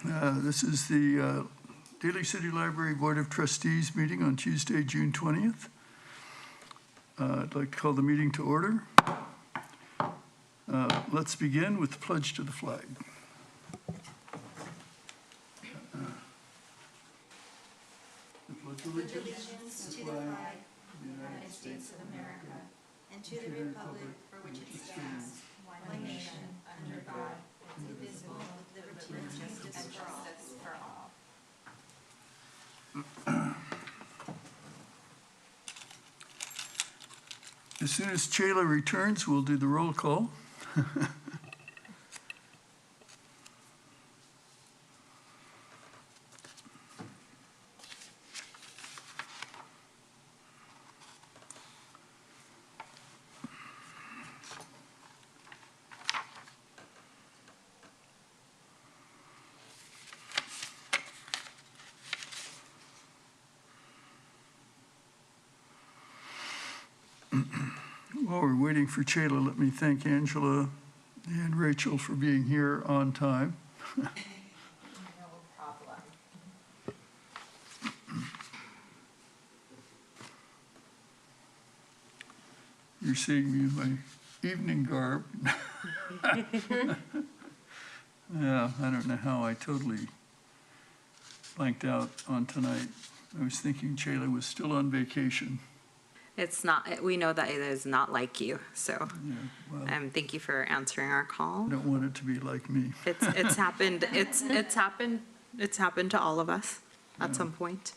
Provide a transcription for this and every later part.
This is the Daly City Library Board of Trustees meeting on Tuesday, June 20th. I'd like to call the meeting to order. Let's begin with the pledge to the flag. Allegiance to the flag of the United States of America and to the republic for which it stands, one nation, under God, indivisible, with liberty and justice for all. As soon as Chayla returns, we'll do the roll call. While we're waiting for Chayla, let me thank Angela and Rachel for being here on time. No problem. You're seeing me in my evening garb. Yeah, I don't know how I totally blanked out on tonight. I was thinking Chayla was still on vacation. It's not, we know that it is not like you, so Yeah, well, thank you for answering our call. I don't want it to be like me. It's happened, it's happened to all of us at some point.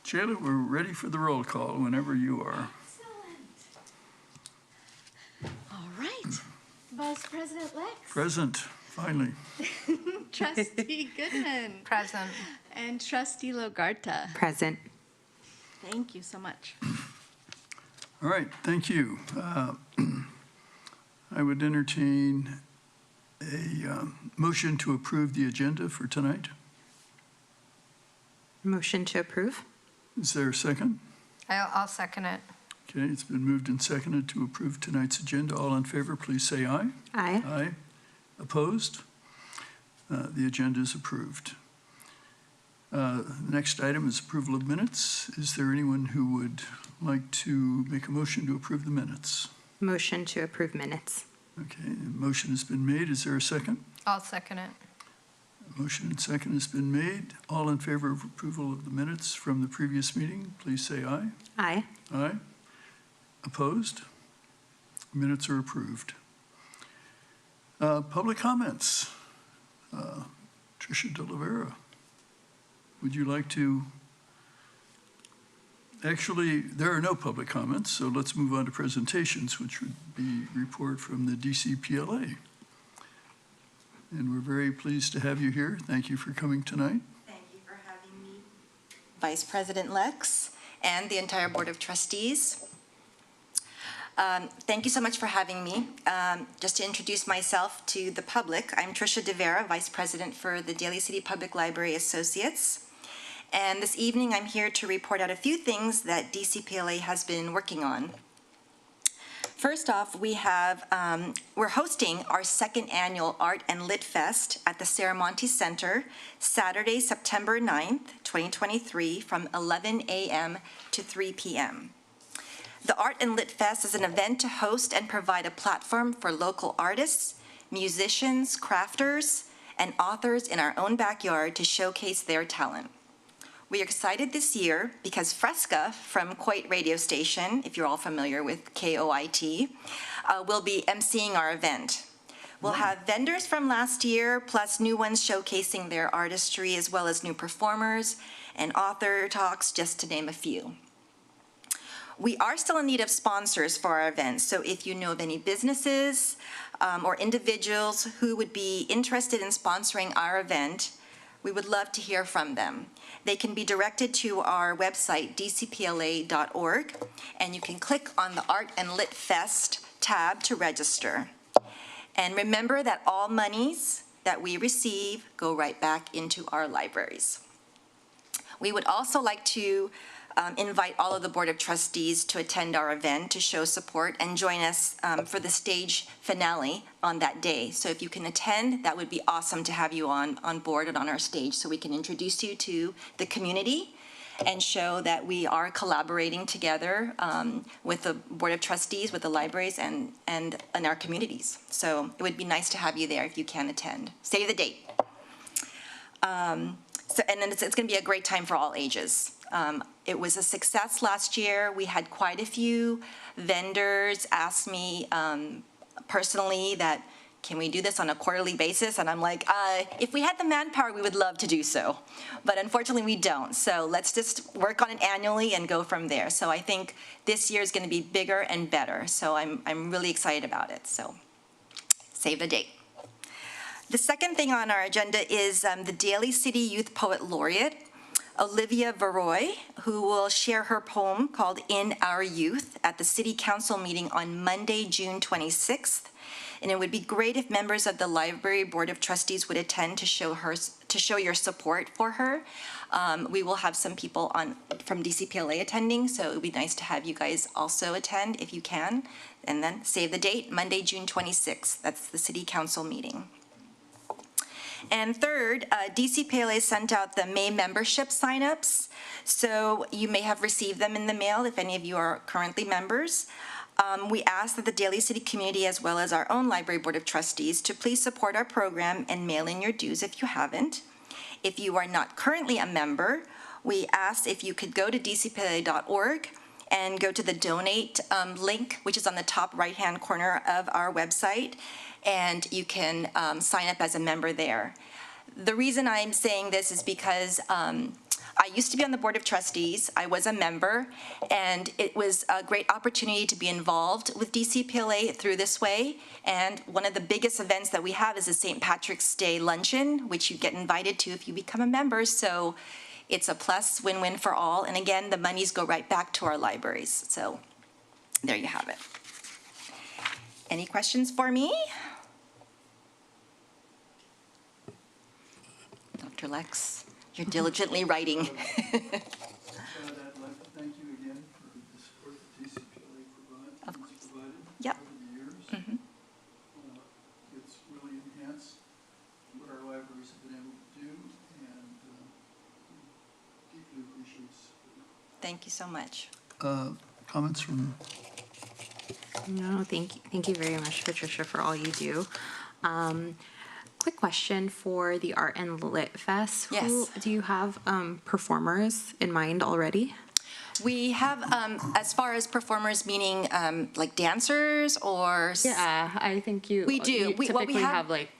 Chayla, we're ready for the roll call whenever you are. Excellent. All right. Vice President Lex. Present, finally. Trustee Goodman. Present. And Trustee Logarta. Present. Thank you so much. All right, thank you. I would entertain a motion to approve the agenda for tonight. Motion to approve? Is there a second? I'll second it. Okay, it's been moved and seconded to approve tonight's agenda. All in favor, please say aye. Aye. Aye. Opposed? The agenda is approved. The next item is approval of minutes. Is there anyone who would like to make a motion to approve the minutes? Motion to approve minutes. Okay, the motion has been made. Is there a second? I'll second it. Motion and second has been made. All in favor of approval of the minutes from the previous meeting, please say aye. Aye. Aye. Opposed? Minutes are approved. Public comments. Tricia De Oliveira, would you like to? Actually, there are no public comments, so let's move on to presentations, which would be report from the DCPLA. And we're very pleased to have you here. Thank you for coming tonight. Thank you for having me, Vice President Lex, and the entire Board of Trustees. Thank you so much for having me. Just to introduce myself to the public, I'm Tricia De Vera, Vice President for the Daly City Public Library Associates. And this evening, I'm here to report out a few things that DCPLA has been working on. First off, we're hosting our second annual Art and Lit Fest at the Saramonte Center, Saturday, September 9th, 2023, from 11 a.m. to 3 p.m. The Art and Lit Fest is an event to host and provide a platform for local artists, musicians, crafters, and authors in our own backyard to showcase their talent. We are excited this year because Fresca from Coit Radio Station, if you're all familiar with KOIT, will be emceeing our event. We'll have vendors from last year, plus new ones showcasing their artistry, as well as new performers and author talks, just to name a few. We are still in need of sponsors for our events, so if you know of any businesses or individuals who would be interested in sponsoring our event, we would love to hear from them. They can be directed to our website, dcpla.org, and you can click on the Art and Lit Fest tab to register. And remember that all monies that we receive go right back into our libraries. We would also like to invite all of the Board of Trustees to attend our event to show support and join us for the stage finale on that day. So if you can attend, that would be awesome to have you on board and on our stage so we can introduce you to the community and show that we are collaborating together with the Board of Trustees, with the libraries, and in our communities. So it would be nice to have you there if you can attend. Save the date. And then it's going to be a great time for all ages. It was a success last year. We had quite a few vendors ask me personally that, can we do this on a quarterly basis? And I'm like, if we had the manpower, we would love to do so. But unfortunately, we don't. So let's just work on it annually and go from there. So I think this year is going to be bigger and better. So I'm really excited about it. So save the date. The second thing on our agenda is the Daly City Youth Poet Laureate, Olivia Veroy, who will share her poem called In Our Youth at the City Council meeting on Monday, June 26th. And it would be great if members of the Library Board of Trustees would attend to show your support for her. We will have some people from DCPLA attending, so it would be nice to have you guys also attend if you can. And then save the date, Monday, June 26th. That's the City Council meeting. And third, DCPLA sent out the May membership signups, so you may have received them in the mail if any of you are currently members. We ask that the Daly City community, as well as our own Library Board of Trustees, to please support our program and mail in your dues if you haven't. If you are not currently a member, we ask if you could go to dcpla.org and go to the donate link, which is on the top right-hand corner of our website, and you can sign up as a member there. The reason I'm saying this is because I used to be on the Board of Trustees. I was a member, and it was a great opportunity to be involved with DCPLA through this way. And one of the biggest events that we have is the St. Patrick's Day Luncheon, which you get invited to if you become a member. So it's a plus win-win for all. And again, the monies go right back to our libraries. So there you have it. Any questions for me? Dr. Lex, you're diligently writing. I'd like to thank you again for the support that DCPLA provided. Of course. Over Yep. the years. Mhm. It's really enhanced what our libraries have been able to do, and deeply appreciates. Thank you so much. Comments from? No, thank you very much, Patricia, for all you do. Quick question for the Art and Lit Fest. Yes. Do you have performers in mind already? We have, as far as performers, meaning like dancers or? Yeah, I think We do. You We typically have- have like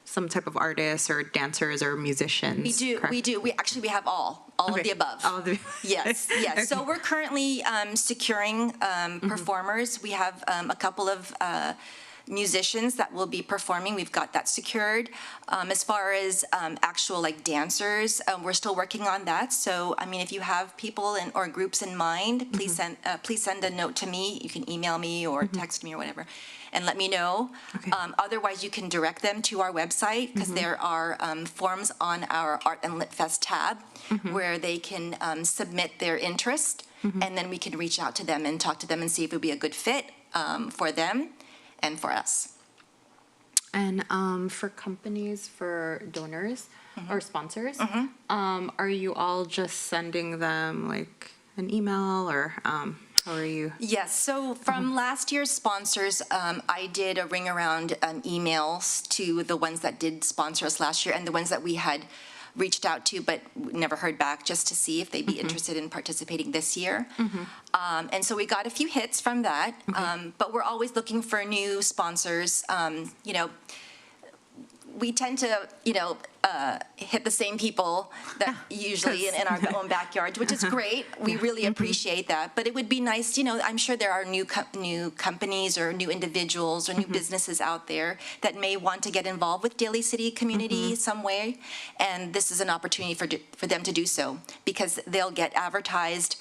some type of artists or dancers or musicians. We do. correct? We do. We have all Okay. of the above. All of the. Yes, yes. So we're currently securing performers. We have a couple of musicians that will be performing. We've got that secured. As far as actual like dancers, we're still working on that. So I mean, if you have people or groups in mind, please send a note to me. You can email me or text me or whatever, and let me know. Okay. Otherwise, you can direct them to our website because there are forms on our Art and Lit Fest tab where they can submit their interest, and then we can reach out to them and talk to them and see if it would be a good fit for them and for us. And for companies, for donors or sponsors, are you all just sending them like an email or how are you? Yes, so from last year's sponsors, I did a ring around emails to the ones that did sponsor us last year and the ones that we had reached out to but never heard back, just to see if they'd be interested in participating this year. And so we got a few hits from that, but we're always looking for new sponsors. You know, we tend to, hit the same people that usually in our own backyards, which is great. We really appreciate that. But it would be nice, I'm sure there are new companies or new individuals or new businesses out there that may want to get involved with Daly City community some way. And this is an opportunity for them to do so because they'll get advertised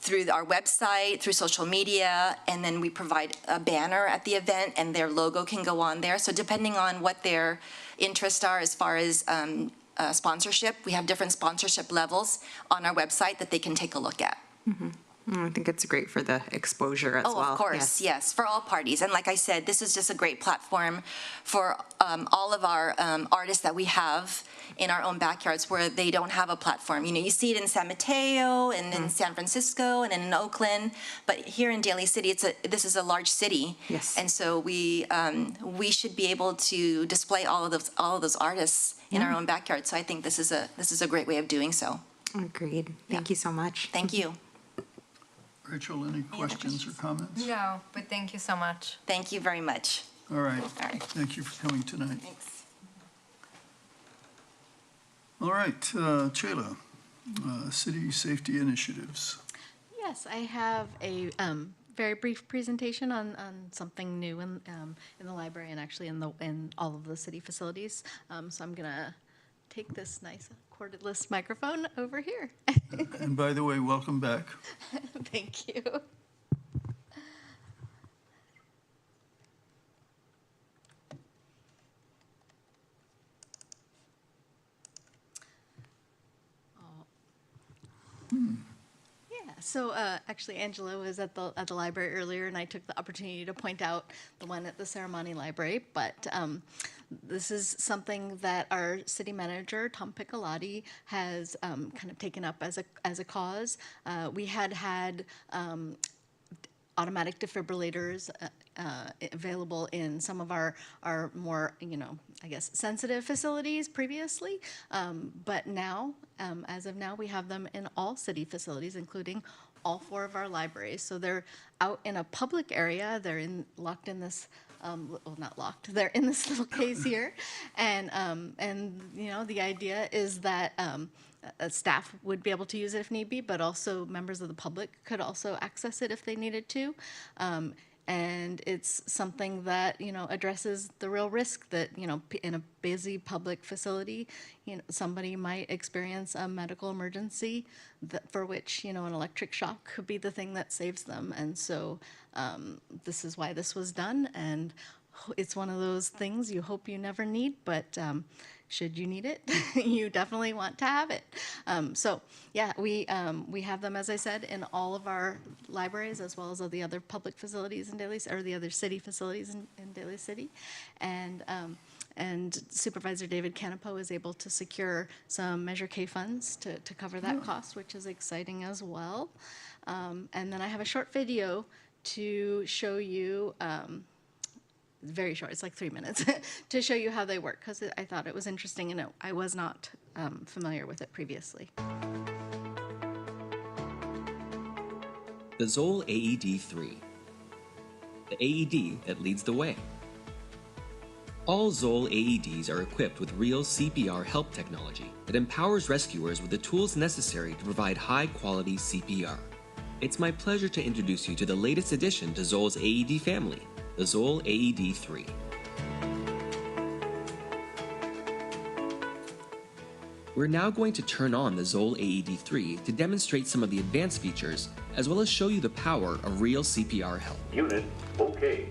through our website, through social media, and then we provide a banner at the event, and their logo can go on there. So depending on what their interests are as far as sponsorship, we have different sponsorship levels on our website that they can take a look at. I think it's great for the exposure as well. Oh, of course, yes, for all parties. And like I said, this is just a great platform for all of our artists that we have in our own backyards where they don't have a platform. You know, you see it in San Mateo and in San Francisco and in Oakland, but here in Daly City, this is a large city. Yes. And so we should be able to display all of those artists in our own backyard. So I think this is a great way of doing so. Agreed. Thank you so much. Thank you. Rachel, any questions or comments? No, but thank you so much. Thank you very much. All right. All right. Thank you for coming tonight. Thanks. All right, Chayla, City Safety Initiatives. Yes, I have a very brief presentation on something new in the library and actually in all of the city facilities. So I'm gonna take this nice cordless microphone over here. And by the way, welcome back. Thank you. Yeah, so actually Angela was at the library earlier, and I took the opportunity to point out the one at the Ceremony Library, but this is something that our city manager, Tom Piccolotti, has kind of taken up as a cause. We had automatic defibrillators available in some of our more, I guess, sensitive facilities previously. But now, as of now, we have them in all city facilities, including all 4 of our libraries. So they're out in a public area. They're locked in this, well, not locked. They're in this little case here. And the idea is that staff would be able to use it if need be, but also members of the public could also access it if they needed to. And it's something that, addresses the real risk that, in a busy public facility, somebody might experience a medical emergency for which, an electric shock could be the thing that saves them. And so this is why this was done. And it's one of those things you hope you never need, but should you need it, you definitely want to have it. So yeah, we have them, as I said, in all of our libraries, as well as all the other public facilities in Daly, or the other city facilities in Daly City. And Supervisor David Canapo is able to secure some Measure K funds to cover that cost, which is exciting as well. And then I have a short video to show you, very short, it's like 3 minutes, to show you how they work, because I thought it was interesting and I was not familiar with it previously. The Zoll AED-3, the AED that leads the way. All Zoll AEDs are equipped with real CPR help technology that empowers rescuers with the tools necessary to provide high-quality CPR. It's my pleasure to introduce you to the latest addition to Zoll's AED family, the Zoll AED-3. We're now going to turn on the Zoll AED-3 to demonstrate some of the advanced features, as well as show you the power of real CPR help. Unit, okay.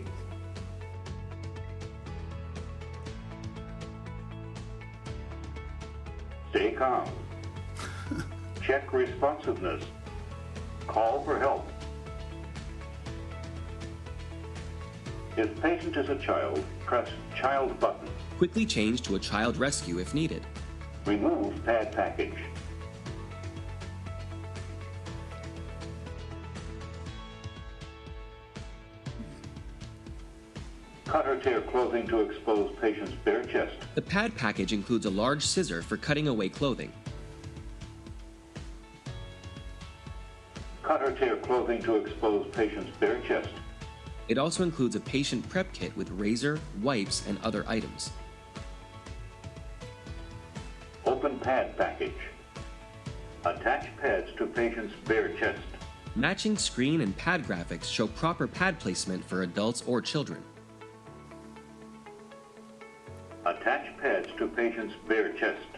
Stay calm. Check responsiveness. Call for help. If patient is a child, press Child button. Quickly change to a child rescue if needed. Remove pad package. Cut or tear clothing to expose patient's bare chest. The pad package includes a large scissor for cutting away clothing. Cut or tear clothing to expose patient's bare chest. It also includes a patient prep kit with razor, wipes, and other items. Open pad package. Attach pads to patient's bare chest. Matching screen and pad graphics show proper pad placement for adults or children. Attach pads to patient's bare chest.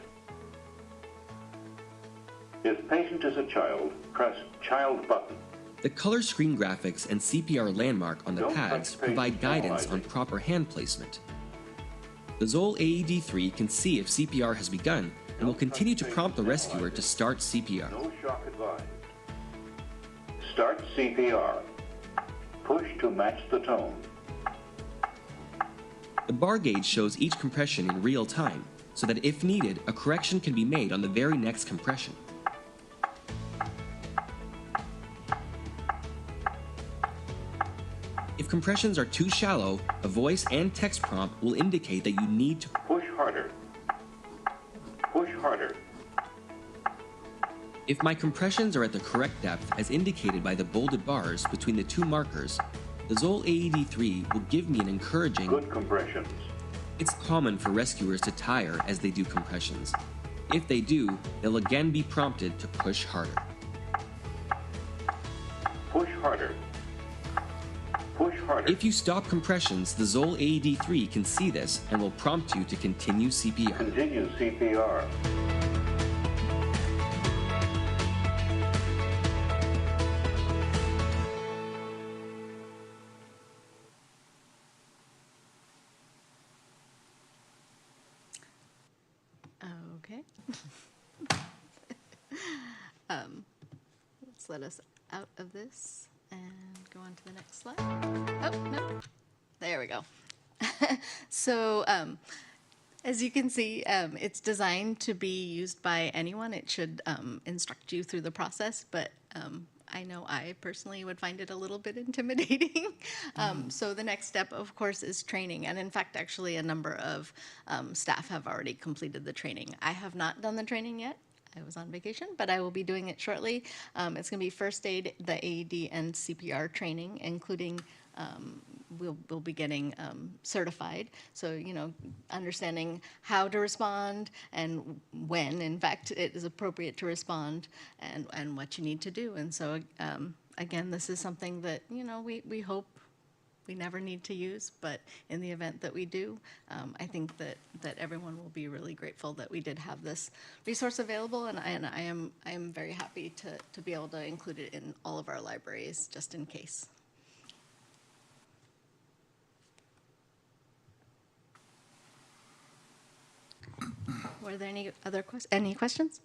If patient is a child, press Child button. The color screen graphics and CPR landmark on the Don't pads touch provide page guidance on analyzing. proper hand placement. The Zoll AED3 can see if CPR has begun and will continue to prompt the rescuer to start CPR. No shock advised. Start CPR. Push to match the tone. The bar gauge shows each compression in real time, so that if needed, a correction can be made on the very next compression. If compressions are too shallow, a voice and text prompt will indicate that you need to Push harder. Push harder. If my compressions are at the correct depth as indicated by the bolded bars between the two markers, the Zoll AED3 will give me an encouraging, Good compressions. it's common for rescuers to tire as they do compressions. If they do, they'll again be prompted to push harder. Push harder. Push harder. If you stop compressions, the Zoll AED3 can see this and will prompt you to continue CPR. Continue CPR. Okay. Let's let us out of this and go on to the next slide. Oh, no. There we go. So, as you can see, it's designed to be used by anyone. It should instruct you through the process, but I know I personally would find it a little bit intimidating. So the next step, of course, is training. And in fact, actually, a number of staff have already completed the training. I have not done the training yet. I was on vacation, but I will be doing it shortly. It's going to be first aid, the AED, and CPR training, including we'll be getting certified. So, you know, understanding how to respond and when, in fact, it is appropriate to respond and what you need to do. And so, again, this is something that, you know, we hope we never need to use, but in the event that we do, I think that everyone will be really grateful that we did have this resource available, and I am very happy to be able to include it in all of our libraries, just in case. Were there any other questions?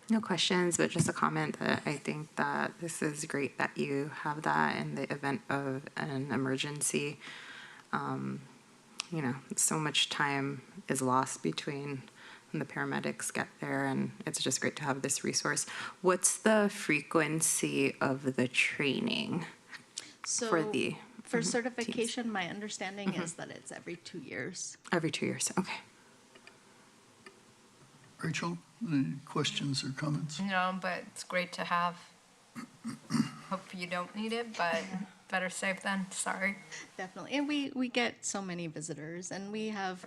No questions, but just a comment that I think that this is great that you have that in the event of an emergency. You know, so much time is lost between when the paramedics get there, and it's just great to have this resource. What's the frequency of the training for the For certification, my understanding is that it's every 2 years. every 2 years? Okay. Rachel, any questions or comments? No, but it's great to have. Hope you don't need it, but better safe than sorry. Definitely. And we get so many visitors, and we have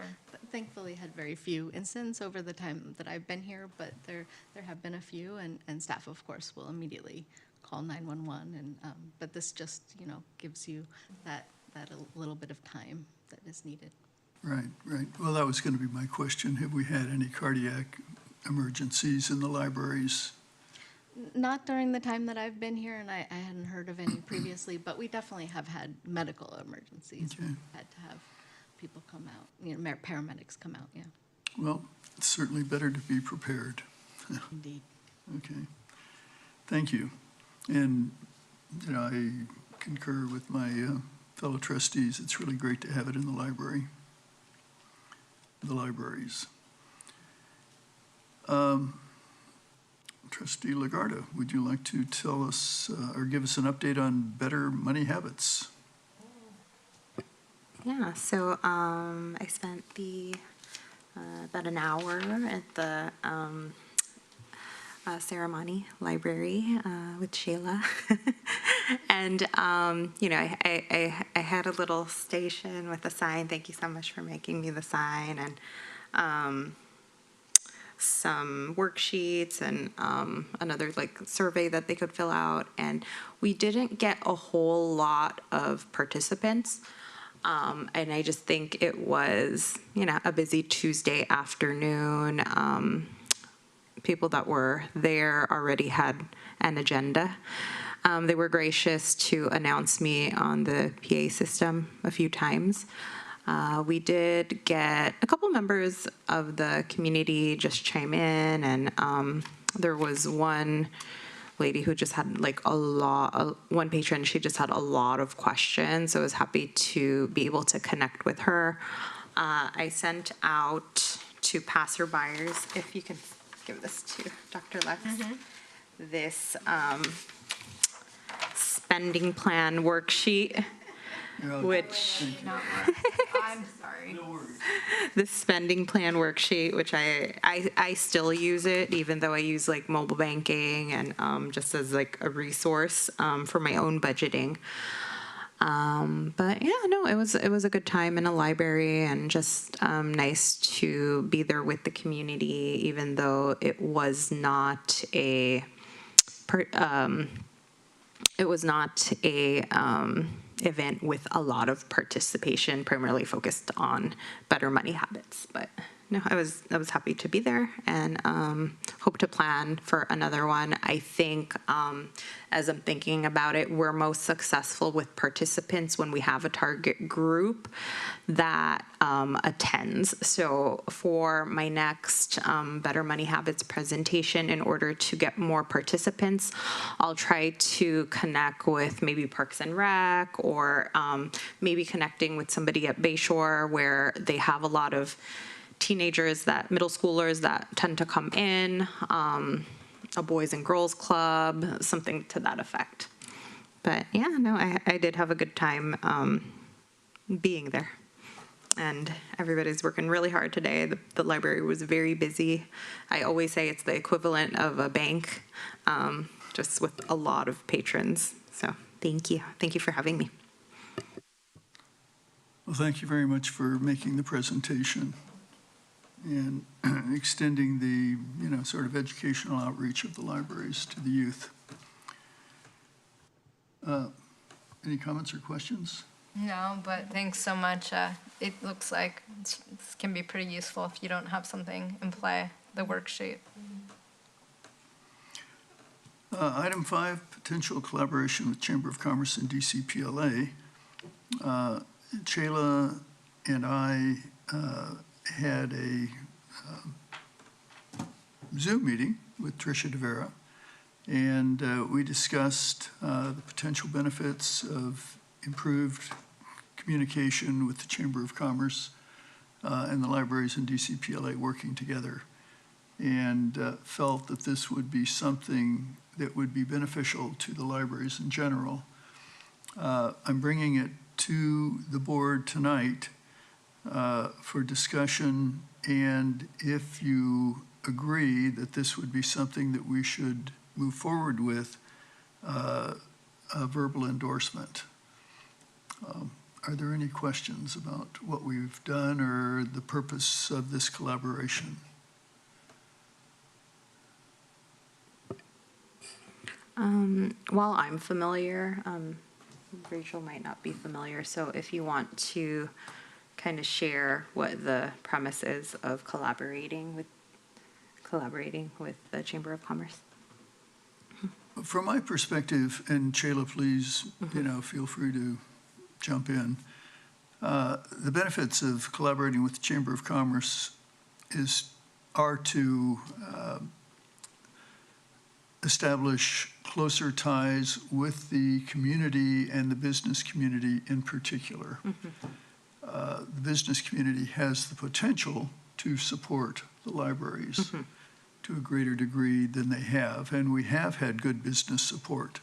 thankfully had very few incidents over the time that I've been here, but there have been a few, and staff, of course, will immediately call 911. And but this just, you know, gives you that a little bit of time that is needed. Right, right. Well, that was going to be my question. Have we had any cardiac emergencies in the libraries? Not during the time that I've been here, and I hadn't heard of any previously, but we definitely have had medical emergencies. Okay. We've had to have people come out, you know, paramedics come out, yeah. Well, it's certainly better to be prepared. Indeed. Okay. Thank you. And, you know, I concur with my fellow trustees. It's really great to have it in the library, the libraries. Trustee Lagarda, would you like to tell us or give us an update on better money habits? Yeah, so I spent about an hour at the ceremony library with Shayla. And, you know, I had a little station with a sign. Thank you so much for making me the sign. And some worksheets and another like survey that they could fill out. And we didn't get a whole lot of participants. And I just think it was, you know, a busy Tuesday afternoon. people that were there already had an agenda. They were gracious to announce me on the PA system a few times. We did get a couple members of the community just chime in, and there was one lady who just had like one patron, she just had a lot of questions, so I was happy to be able to connect with her. I sent out to passerbyers, if you can give this to Dr. Lex, this spending plan worksheet, which I'm sorry. the spending plan worksheet, which I still use it, even though I use like mobile banking and just as like a resource for my own budgeting. But yeah, no, it was a good time in a library, and just nice to be there with the community, even though it was not a event with a lot of participation, primarily focused on better money habits. But no, I was happy to be there, and hope to plan for another one. I think as I'm thinking about it, we're most successful with participants when we have a target group that attends. So for my next Better Money Habits presentation, in order to get more participants, I'll try to connect with maybe Parks and Rec, or maybe connecting with somebody at Bayshore where they have a lot of teenagers, that middle schoolers that tend to come in, a boys and girls club, something to that effect. But yeah, no, I did have a good time being there. And everybody's working really hard today. The library was very busy. I always say it's the equivalent of a bank, just with a lot of patrons. So thank you. Thank you for having me. Well, thank you very much for making the presentation and extending the, sort of educational outreach of the libraries to the youth. Any comments or questions? No, but thanks so much. It looks like this can be pretty useful if you don't have something in play, the worksheet. Item 5, potential collaboration with Chamber of Commerce and DCPLA. Chayla and I had a Zoom meeting with Tricia DeVera, and we discussed the potential benefits of improved communication with the Chamber of Commerce and the libraries and DCPLA working together, and felt that this would be something that would be beneficial to the libraries in general. I'm bringing it to the board tonight for discussion, and if you agree that this would be something that we should move forward with, a verbal endorsement. Are there any questions about what we've done or the purpose of this collaboration? While I'm familiar, Rachel might not be familiar, so if you want to kind of share what the premise is of collaborating with the Chamber of Commerce. From my perspective, and Chayla, please, feel free to jump in. The benefits of collaborating with the Chamber of Commerce are to establish closer ties with the community and the business community in particular. The business community has the potential to support the libraries to a greater degree than they have, and we have had good business support,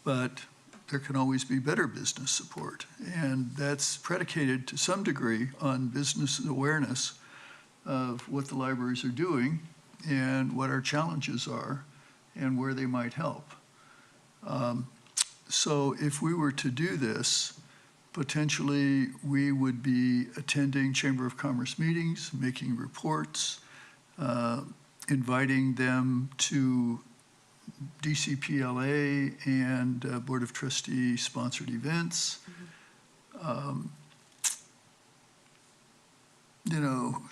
but there can always be better business support, and that's predicated to some degree on business awareness of what the libraries are doing and what our challenges are and where they might help. So if we were to do this, potentially we would be attending Chamber of Commerce meetings, making reports, inviting them to DCPLA and Board of Trustees sponsored events,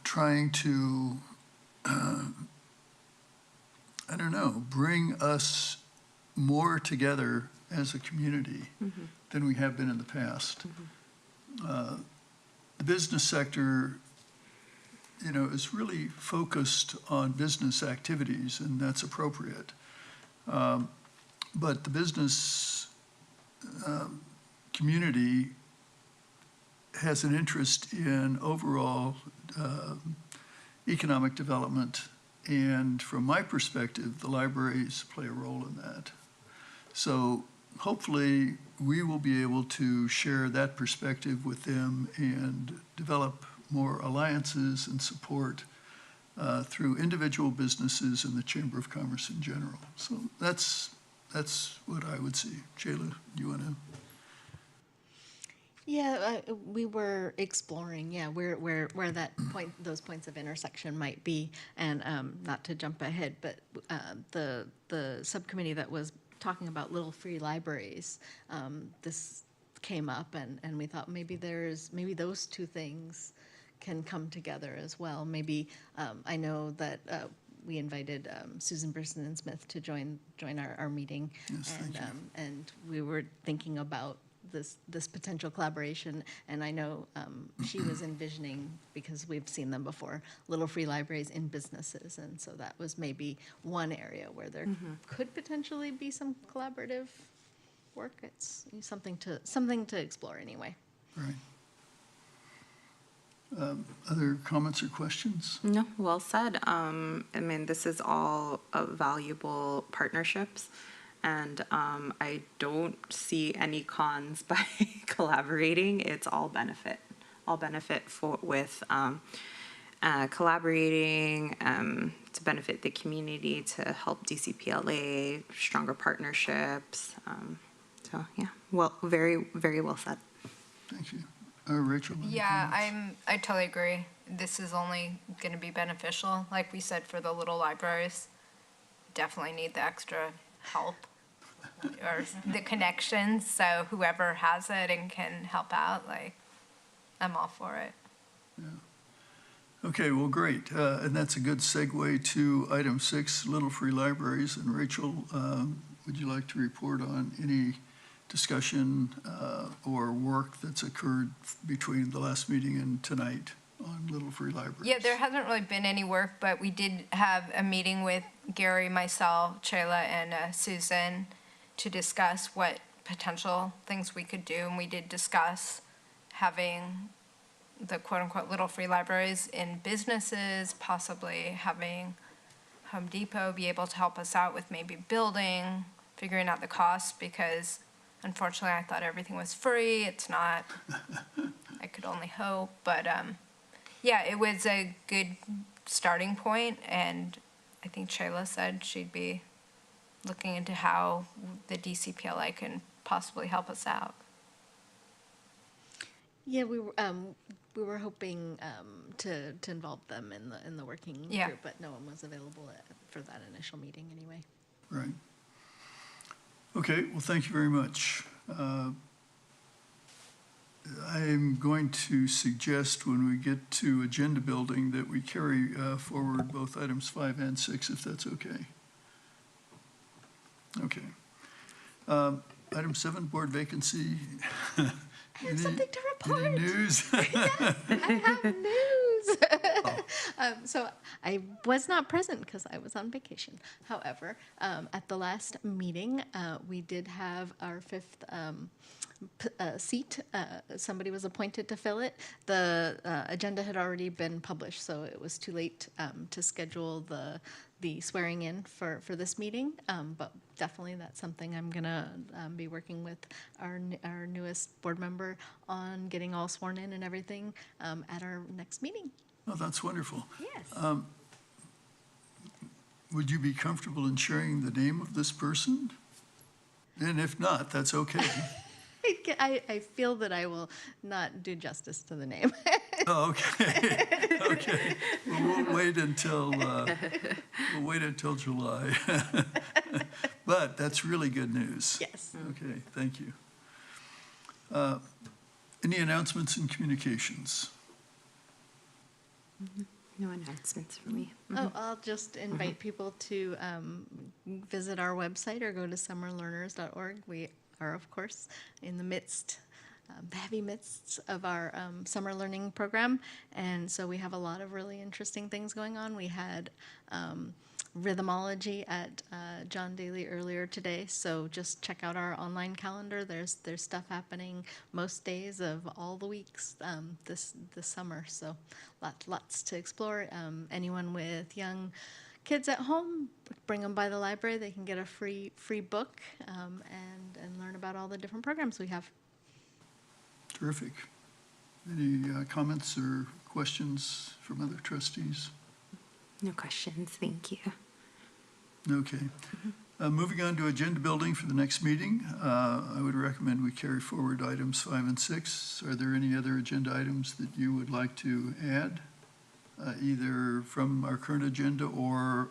trying to I don't know, bring us more together as a community than we have been in the past. The business sector, you know, is really focused on business activities, and that's appropriate. But the business community has an interest in overall economic development, and from my perspective, the libraries play a role in that. So hopefully we will be able to share that perspective with them and develop more alliances and support through individual businesses and the Chamber of Commerce in general. So that's what I would see. Shayla, do you want to? Yeah, we were exploring, where that point, those points of intersection might be, and not to jump ahead, but the subcommittee that was talking about little free libraries, this came up, and we thought maybe those two things can come together as well. Maybe I know that we invited Susan Brisson Smith to join our meeting, Yes, thank you. And we were thinking about this potential collaboration, and I know she was envisioning, because we've seen them before, little free libraries in businesses, and so that was maybe one area where there could potentially be some collaborative work. It's something to explore anyway. Right. Other comments or questions? No, well said. I mean, this is all valuable partnerships, and I don't see any cons by collaborating. It's all benefit with collaborating to benefit the community, to help DCPLA, stronger partnerships. So yeah, well, very, very well said. Thank you. Rachel? any Yeah, comments? I totally agree. This is only going to be beneficial. Like we said, for the little libraries, definitely need the extra help or the connections. So whoever has it and can help out, like, I'm all for it. Okay, well, great. And that's a good segue to item 6, little free libraries. And Rachel, would you like to report on any discussion or work that's occurred between the last meeting and tonight on little free libraries? Yeah, there hasn't really been any work, but we did have a meeting with Gary, myself, Chayla, and Susan to discuss what potential things we could do. And we did discuss having the quote-unquote little free libraries in businesses, possibly having Home Depot be able to help us out with maybe building, figuring out the costs, because unfortunately I thought everything was free. It's not. I could only hope. But yeah, it was a good starting point, and I think Shayla said she'd be looking into how the DCPLA can possibly help us out. Yeah, we were hoping to involve them in the working group, but no one was available for that initial meeting anyway. Right. Okay, well, thank you very much. I'm going to suggest when we get to agenda building that we carry forward both items 5 and 6, if that's okay. Okay. Item 7, board vacancy. I have something to report. Any news? Yes, I have news. So I was not present because I was on vacation. However, at the last meeting, we did have our 5th seat. Somebody was appointed to fill it. The agenda had already been published, so it was too late to schedule the swearing in for this meeting. But definitely that's something I'm gonna be working with our newest board member on, getting all sworn in and everything at our next meeting. Oh, that's wonderful. Yes. Would you be comfortable in sharing the name of this person? And if not, that's okay. I feel that I will not do justice to the name. Oh, okay. Okay. Well, we'll wait until July. But that's really good news. Yes. Okay, thank you. Any announcements and communications? No announcements for me. Oh, I'll just invite people to visit our website or go to summerlearners.org. We are, of course, in the midst, the heavy midst of our summer learning program. And so we have a lot of really interesting things going on. We had rhythmology at John Daly earlier today. So just check out our online calendar. There's stuff happening most days of all the weeks this summer. So lots to explore. Anyone with young kids at home, bring them by the library. They can get a free book and learn about all the different programs we have. Terrific. Any comments or questions from other trustees? No questions, thank you. Okay. Moving on to agenda building for the next meeting, I would recommend we carry forward items 5 and 6. Are there any other agenda items that you would like to add, either from our current agenda or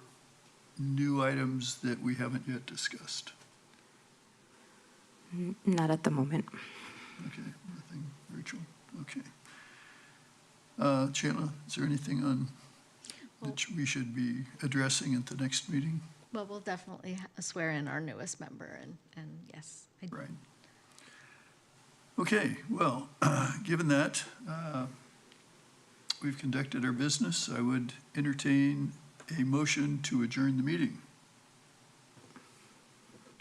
new items that we haven't yet discussed? Not at the moment. Okay, nothing, Rachel. Okay. Shayla, is there anything on that we should be addressing at the next meeting? Well, we'll definitely swear in our newest member, and yes. Right. Okay, well, given that we've conducted our business, I would entertain a motion to adjourn the meeting.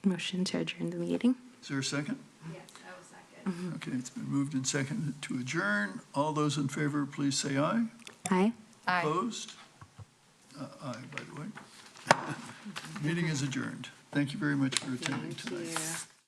Motion to adjourn the meeting. Is there a second? Yes, I will second. Okay, it's been moved and seconded to adjourn. All those in favor, please say aye. Aye. Aye. Opposed? Aye, by the way. Meeting is adjourned. Thank you very much for attending Thank tonight. you.